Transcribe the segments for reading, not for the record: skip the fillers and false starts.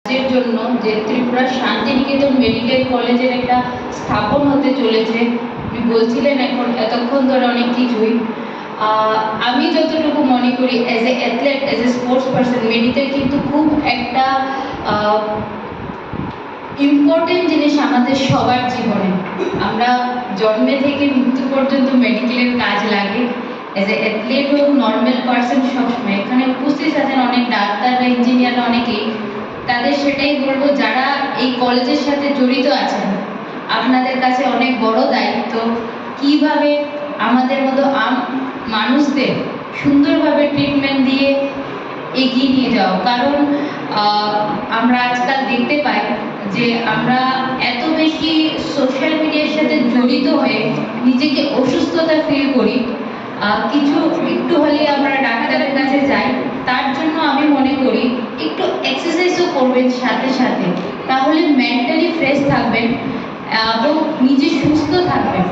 এর জন্য যে ত্রিপুরা শান্তিনিকেতন মেডিকেল কলেজের একটা স্থাপন হতে চলেছে। আপনি বলছিলেন এখন এতক্ষণ ধরে অনেক কিছুই। আমি যতটুকু মনে করি as a athlete, as a sports person, medical কিন্তু খুব একটা ইম্পর্টেন্ট জিনিস আমাদের সবার জীবনে। আমরা জন্মে থেকে মৃত্যু পর্যন্ত মেডিকেলের কাজ লাগে। অ্যাজ এ অ্যাথলেট হোক, নর্মাল পার্সন, সবসময় এখানে উপস্থিত আছেন অনেক ডাক্তাররা, ইঞ্জিনিয়াররা, অনেকেই। তাদের সেটাই বলবো, যারা এই কলেজের সাথে জড়িত আছেন, আপনাদের কাছে অনেক বড় দায়িত্ব কিভাবে আমাদের মতো মানুষদের সুন্দরভাবে ট্রিটমেন্ট দিয়ে এগিয়ে নিয়ে যাও। কারণ আমরা আজকাল দেখতে পাই যে আমরা এত বেশি সোশ্যাল মিডিয়ার সাথে জড়িত হয়ে নিজেকে অসুস্থতা ফিল করি। কিছু একটু হলে আমরা ডাক্তারের কাছে যাই। তার জন্য আমি মনে করি একটু এক্সারসাইজও করবেন সাথে সাথে, তাহলে মেন্টালি ফ্রেশ থাকবেন এবং নিজে সুস্থ থাকবেন।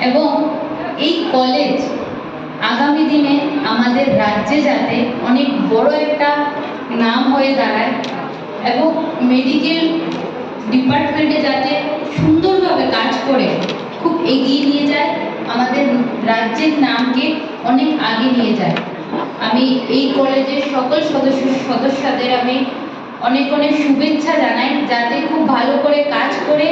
এবং এই কলেজ আগামী দিনে আমাদের রাজ্যে যাতে অনেক বড় একটা নাম হয়ে দাঁড়ায় এবং মেডিকেল ডিপার্টমেন্টে যাতে সুন্দরভাবে কাজ করে খুব এগিয়ে নিয়ে যায়, আমাদের রাজ্যের নামকে অনেক আগে নিয়ে যায়। আমি এই কলেজের সকল সদস্যদের আমি অনেক অনেক শুভেচ্ছা জানাই, যাতে খুব ভালো করে কাজ করে